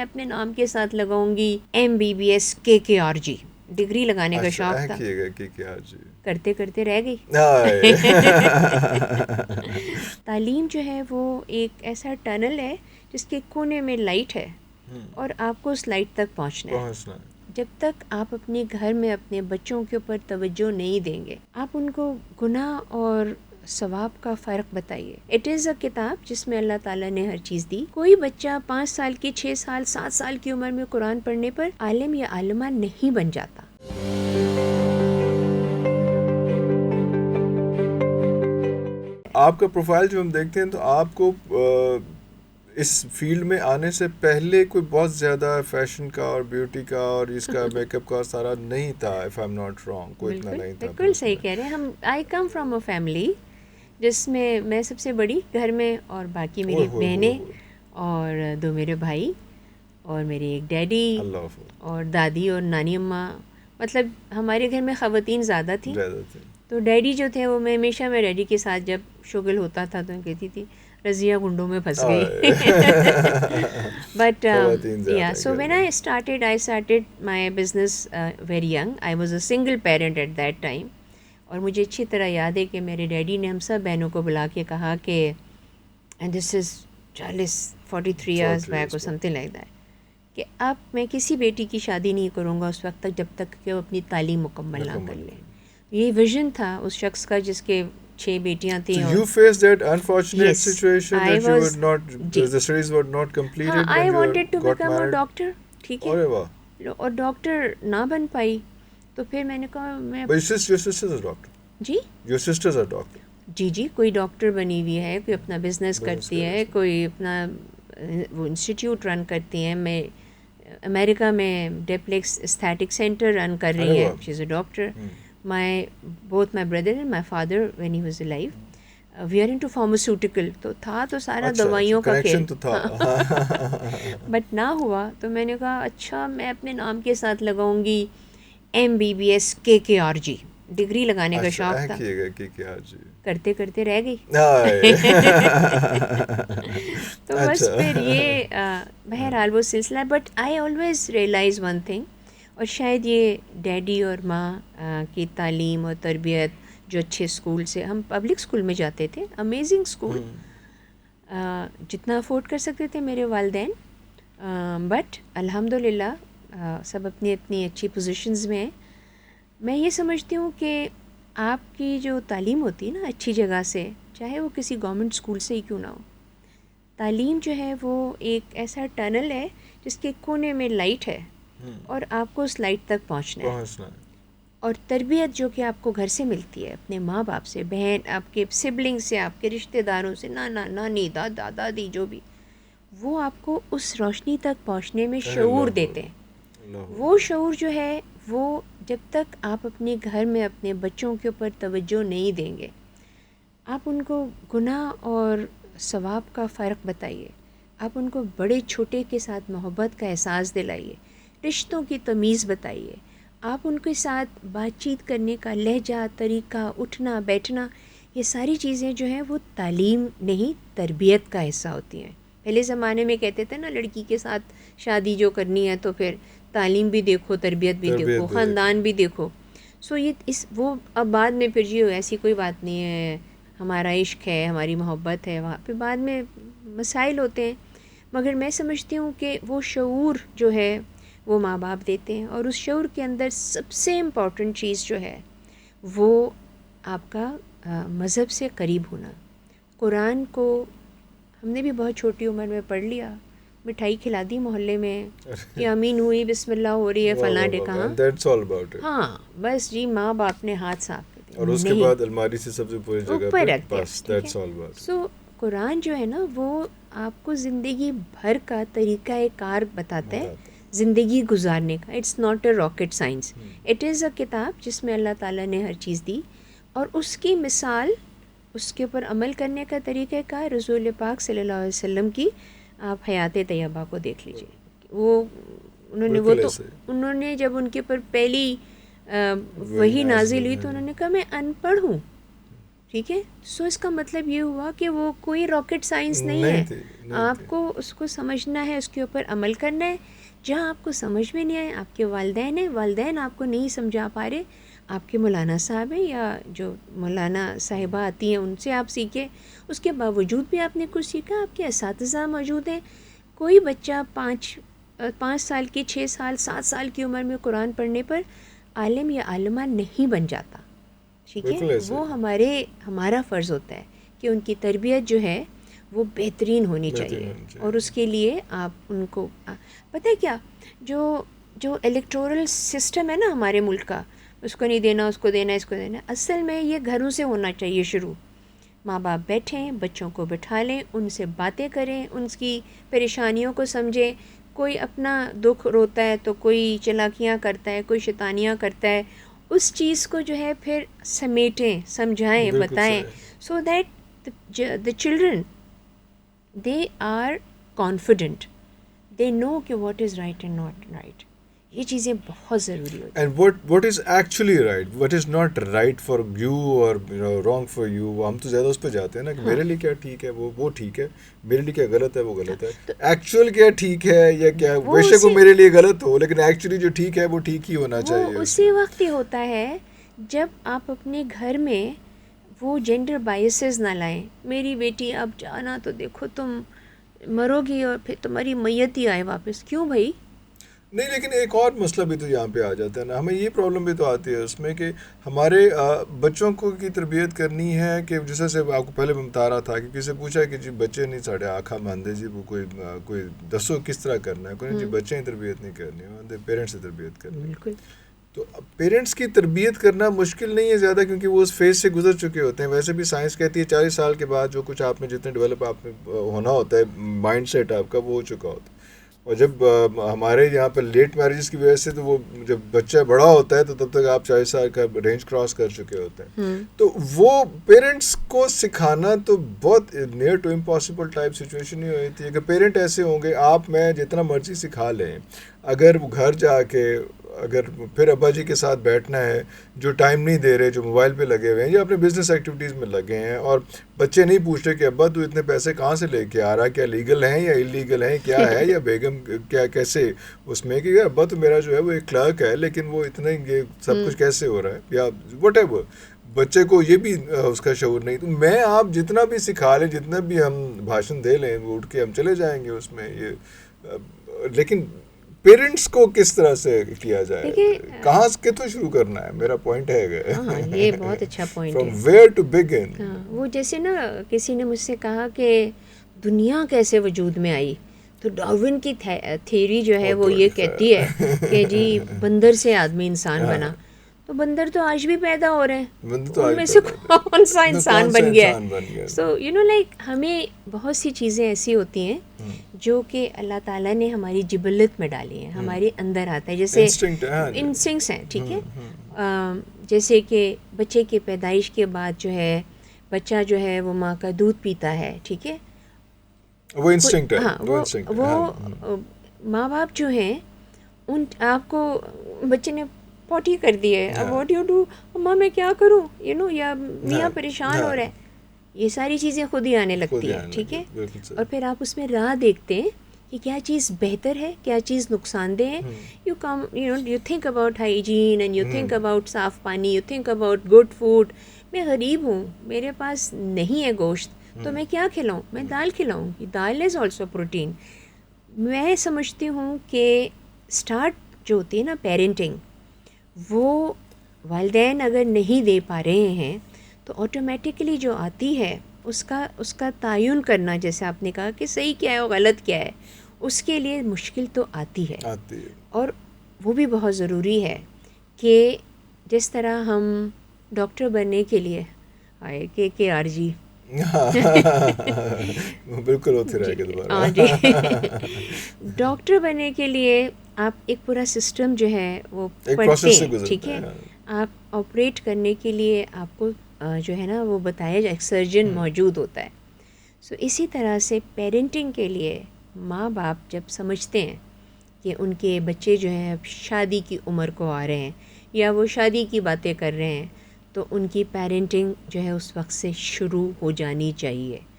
میں اپنے نام کے ساتھ لگاؤں گی MBBS KKRG، ڈگری لگانے کا شوق تھا، کرتے کرتے رہ گئی۔ تعلیم جو ہے وہ ایک ایسا ٹنل ہے جس کے کونے میں لائٹ ہے اور آپ کو اس لائٹ تک پہنچنا ہے۔ جب تک آپ اپنے گھر میں اپنے بچوں کے اوپر توجہ نہیں دیں گے، آپ ان کو گناہ اور ثواب کا فرق بتائیے۔ اٹ از اے کتاب جس میں اللہ تعالیٰ نے ہر چیز دی۔ کوئی بچہ 5 سال کی، 6 سال، 7 سال کی عمر میں قرآن پڑھنے پر عالم یا عالمہ نہیں بن جاتا۔ آپ کا پروفائل جو ہم دیکھتے ہیں تو آپ کو اس فیلڈ میں آنے سے پہلے کوئی بہت زیادہ فیشن کا اور بیوٹی کا اور اس کا میک اپ کا سارا نہیں تھا، if I'm not wrong، کوئی اتنا نہیں تھا۔ بالکل صحیح کہہ رہے ہیں۔ آئی کم فرام اے فیملی جس میں سب سے بڑی گھر میں، اور باقی میری بہنیں اور 2 میرے بھائی اور میرے ایک ڈیڈی اور دادی اور نانی اماں، مطلب ہمارے گھر میں خواتین زیادہ تھیں۔ تو ڈیڈی جو تھے وہ ہمیشہ میں ڈیڈی کے ساتھ جب شغل ہوتا تھا تو کہتی تھی رضیہ گنڈوں میں پھنس گئی۔ But so when I started my business very young, I was a single parent at that time, اور مجھے اچھی طرح یاد ہے کہ میرے ڈیڈی نے ہم سب بہنوں کو بلا کے کہا کہ and this is 43 years back اور سم تھنگ لائک دیٹ، کہ اب میں کسی بیٹی کی شادی نہیں کروں گا اس وقت تک جب تک کہ وہ اپنی تعلیم مکمل نہ کر لیں۔ یہ ویژن تھا اس شخص کا جس کے 6 بیٹیاں تھیں۔ So you faced that unfortunate situation that you were not, the studies were not completed when I you wanted to got become a married. doctor، ٹھیک ہے، اور ڈاکٹر نہ بن پائی تو پھر میں نے کہا میں But your sisters are doctor. G Your sisters are doctor. جی کوئی ڈاکٹر بنی ہوئی ہے، کوئی اپنا بزنس کرتی ہے، کوئی اپنا وہ انسٹیٹیوٹ رن کرتی ہیں۔ میں امریکہ میں ڈیپلیکس استھیٹک سینٹر رن کر رہی ہے، شی از اے doctor. both my brother and my father when he was alive, we are into pharmaceutical، تو تھا تو سارا دوائیوں کا کھیل تو تھا، بٹ نہ ہوا تو میں نے کہا اچھا میں اپنے نام کے ساتھ لگاؤں گی MBBS KKRG، ڈگری لگانے کا شوق تھا، کرتے کرتے رہ گئی۔ تو بس پھر یہ بہرحال وہ سلسلہ، but I always realise one thing, اور شاید یہ ڈیڈی اور ماں کی تعلیم اور تربیت جو اچھے اسکول سے، ہم پبلک اسکول میں جاتے تھے، امیزنگ اسکول، جتنا افورڈ کر سکتے تھے میرے والدین، بٹ الحمد للہ سب اپنی اپنی اچھی پوزیشنز میں ہیں۔ میں یہ سمجھتی ہوں کہ آپ کی جو تعلیم ہوتی ہے نا اچھی جگہ سے، چاہے وہ کسی گورنمنٹ اسکول سے ہی کیوں نہ ہو، تعلیم جو ہے وہ ایک ایسا ٹنل ہے جس کے کونے میں لائٹ ہے اور آپ کو اس لائٹ تک پہنچنا ہے، اور تربیت جو کہ آپ کو گھر سے ملتی ہے، اپنے ماں باپ سے، بہن، آپ کے سبلنگ سے، آپ کے رشتہ داروں سے، نانا نانی، دادا دادی، جو بھی، وہ آپ کو اس روشنی تک پہنچنے میں شعور دیتے ہیں۔ وہ شعور جو ہے وہ جب تک آپ اپنے گھر میں اپنے بچوں کے اوپر توجہ نہیں دیں گے، آپ ان کو گناہ اور ثواب کا فرق بتائیے، آپ ان کو بڑے چھوٹے کے ساتھ محبت کا احساس دلائیے، رشتوں کی تمیز بتائیے، آپ ان کے ساتھ بات چیت کرنے کا لہجہ، طریقہ، اٹھنا بیٹھنا، یہ ساری چیزیں جو ہیں وہ تعلیم نہیں تربیت کا حصہ ہوتی ہیں۔ پہلے زمانے میں کہتے تھے نا لڑکی کے ساتھ شادی جو کرنی ہے تو پھر تعلیم بھی دیکھو، تربیت بھی دیکھو، خاندان بھی دیکھو۔ سو یہ وہ اب بعد میں پھر جی ایسی کوئی بات نہیں ہے، ہمارا عشق ہے، ہماری محبت ہے، وہاں پہ بعد میں مسائل ہوتے ہیں، مگر میں سمجھتی ہوں کہ وہ شعور جو ہے وہ ماں باپ دیتے ہیں، اور اس شعور کے اندر سب سے امپورٹنٹ چیز جو ہے وہ آپ کا مذہب سے قریب ہونا۔ قرآن کو ہم نے بھی بہت چھوٹی عمر میں پڑھ لیا، مٹھائی کھلا دی محلے میں کہ امین ہوئی، بسم اللہ ہو رہی ہے، فلاں ڈے کہاں، ہاں بس جی ماں باپ نے ہاتھ صاف کر دیا، اور اس کے بعد الماری سے سب سے پوری جگہ پہ رکھ دیا۔ سو قرآن جو ہے نا وہ آپ کو زندگی بھر کا طریقہ کار بتاتا ہے زندگی گزارنے کا۔ It's not a rocket science, it is a کتاب جس میں اللہ تعالیٰ نے ہر چیز دی، اور اس کی مثال، اس کے اوپر عمل کرنے کا طریقہ کار رسول پاک صلی اللہ علیہ وسلم کی آپ حیات طیبہ کو دیکھ لیجیے۔ وہ انہوں نے جب ان کے اوپر پہلی وحی نازل ہوئی تو انہوں نے کہا میں ان پڑھ ہوں، ٹھیک ہے. سو اس کا مطلب یہ ہوا کہ وہ کوئی راکٹ سائنس نہیں ہے. آپ کو اس کو سمجھنا ہے, اس کے اوپر عمل کرنا ہے. جہاں آپ کو سمجھ میں نہیں آئے, آپ کے والدین ہیں, والدین آپ کو نہیں سمجھا پا رہے, آپ کے مولانا صاحب ہیں یا جو مولانا صاحبہ آتی ہیں ان سے آپ سیکھیں. اس کے باوجود بھی آپ نے کچھ سیکھا, آپ کے اساتذہ موجود ہیں. کوئی بچہ 5 سال کی, 6 سال, 7 سال کی عمر میں قرآن پڑھنے پر عالم یا عالمہ نہیں بن جاتا. ٹھیک ہے, وہ ہمارا فرض ہوتا ہے کہ ان کی تربیت جو ہے وہ بہترین ہونی چاہیے. اور اس کے لیے آپ ان کو پتہ ہے کیا, جو الیکٹورل سسٹم ہے نا ہمارے ملک کا, اس کو نہیں دینا, اس کو دینا, اس کو دینا, اصل میں یہ گھروں سے ہونا چاہیے شروع. ماں باپ بیٹھیں, بچوں کو بٹھا لیں, ان سے باتیں کریں, ان کی پریشانیوں کو سمجھیں. کوئی اپنا دکھ روتا ہے تو کوئی چلاکیاں کرتا ہے, کوئی شیطانیاں کرتا ہے, اس چیز کو جو ہے پھر سمیٹیں, سمجھائیں, بتائیں. So that the children they are confident, they know کہ what is right and not right. یہ چیزیں بہت ضروری ہوتی ہیں. And what is actually right, what is not right for you or wrong for you, ہم تو زیادہ اس پہ جاتے ہیں نا کہ میرے لیے کیا ٹھیک ہے وہ ٹھیک ہے, میرے لیے کیا غلط ہے وہ غلط ہے. ایکچوئل کیا ٹھیک ہے یا کیا, بے شک وہ میرے لیے غلط ہو لیکن ایکچولی جو ٹھیک ہے وہ ٹھیک ہی ہونا چاہیے. وہ اسی وقت ہی ہوتا ہے جب آپ اپنے گھر میں وہ جینڈر بائسز نہ لائیں. میری بیٹی اب جانا تو دیکھو تم مرو گی اور پھر تمہاری میت ہی آئے واپس. کیوں بھائی؟ نہیں, لیکن ایک اور مسئلہ بھی تو یہاں پہ آ جاتا ہے نا, ہمیں یہ پرابلم بھی تو آتی ہے اس میں کہ ہمارے بچوں کو کی تربیت کرنی ہے کہ جیسے سے آپ کو پہلے میں بتا رہا تھا کہ کسی سے پوچھا کہ جی بچے نہیں ساڑھے آنکھا ماندے جی, وہ کوئی دسو کس طرح کرنا ہے, کوئی جی بچے ہی تربیت نہیں کرنی, پیرنٹس سے تربیت کرنی. بالکل. تو پیرنٹس کی تربیت کرنا مشکل نہیں ہے زیادہ, کیونکہ وہ اس فیز سے گزر چکے ہوتے ہیں. ویسے بھی سائنس کہتی ہے 40 سال کے بعد جو کچھ آپ میں جتنے ڈیولپ آپ میں ہونا ہوتا ہے, مائنڈ سیٹ آپ کا, وہ ہو چکا ہوتا ہے. اور جب ہمارے یہاں پہ لیٹ میرجز کی وجہ سے تو وہ جب بچہ بڑا ہوتا ہے تو تب تک آپ 40 سال کا رینج کراس کر چکے ہوتے ہیں. تو وہ پیرنٹس کو سکھانا تو بہت near to impossible type situation ہی ہوتی ہے کہ پیرنٹ ایسے ہوں گے, آپ میں جتنا مرضی سکھا لیں, اگر وہ گھر جا کے اگر پھر ابا جی کے ساتھ بیٹھنا ہے جو ٹائم نہیں دے رہے, جو موبائل پہ لگے ہوئے ہیں یا اپنے بزنس ایکٹیویٹیز میں لگے ہیں, اور بچے نہیں پوچھ رہے کہ ابا تو اتنے پیسے کہاں سے لے کے آ رہا ہے, کیا لیگل ہیں یا انلیگل ہیں, کیا ہے, یا بیگم کیا کیسے اس میں کہ ابا تو میرا جو ہے وہ ایک کلرک ہے لیکن وہ اتنا یہ سب کچھ کیسے ہو رہا ہے, یا وٹ ایور. بچے کو یہ بھی اس کا شعور نہیں. تو میں آپ جتنا بھی سکھا لیں, جتنا بھی ہم بھاشن دے لیں, وہ اٹھ کے ہم چلے جائیں گے اس میں یہ, لیکن پیرنٹس کو کس طرح سے کیا جائے, کہاں سے تو شروع کرنا ہے, میرا پوائنٹ ہے. یہ بہت اچھا پوائنٹ ہے. From where to begin. وہ جیسے نا کسی نے مجھ سے کہا کہ دنیا کیسے وجود میں آئی, تو ڈاروین کی تھیوری جو ہے وہ یہ کہتی ہے کہ جی بندر سے آدمی انسان بنا. تو بندر تو آج بھی پیدا ہو رہے ہیں, ان میں سے کون سا انسان بن گیا ہے. سو لائک ہمیں بہت سی چیزیں ایسی ہوتی ہیں جو کہ اللہ تعالیٰ نے ہماری جبلت میں ڈالی ہیں, ہمارے اندر آتا ہے, جیسے انسٹنکٹس ہیں. ٹھیک ہے, جیسے کہ بچے کی پیدائش کے بعد جو ہے بچہ جو ہے وہ ماں کا دودھ پیتا ہے. ٹھیک ہے, وہ انسٹنکٹ ہے. ہاں, وہ ماں باپ جو ہیں ان آپ کو بچے نے پوٹی کر دی ہے, اب واٹ یو ڈو, ماں میں کیا کروں, یا میاں پریشان ہو رہا ہے, یہ ساری چیزیں خود ہی آنے لگتی ہیں. ٹھیک ہے, اور پھر آپ اس میں راہ دیکھتے ہیں کہ کیا چیز بہتر ہے, کیا چیز نقصان دہ ہے. You think about hygiene and you think about صاف پانی, you think about good food. میں غریب ہوں, میرے پاس نہیں ہے گوشت, تو میں کیا کھلاؤں, میں دال کھلاؤں. دال از آلسو پروٹین. میں سمجھتی ہوں کہ اسٹارٹ جو ہوتی ہے نا پیرنٹنگ, وہ والدین اگر نہیں دے پا رہے ہیں تو آٹومیٹکلی جو آتی ہے اس کا تعین کرنا, جیسے آپ نے کہا کہ صحیح کیا ہے اور غلط کیا ہے, اس کے لیے مشکل تو آتی ہے. اور وہ بھی بہت ضروری ہے کہ جس طرح ہم ڈاکٹر بننے کے لیے آئے کے آر جی بالکل ہوتے رہے گا دوبارہ. ڈاکٹر بننے کے لیے آپ ایک پورا سسٹم جو ہے وہ پڑھتے ہیں. ٹھیک ہے, آپ آپریٹ کرنے کے لیے آپ کو جو ہے نا وہ بتایا جائے, ایک سرجن موجود ہوتا ہے. سو اسی طرح سے پیرنٹنگ کے لیے ماں باپ جب سمجھتے ہیں کہ ان کے بچے جو ہیں اب شادی کی عمر کو آ رہے ہیں یا وہ شادی کی باتیں کر رہے ہیں, تو ان کی پیرنٹنگ جو ہے اس وقت سے شروع ہو جانی چاہیے.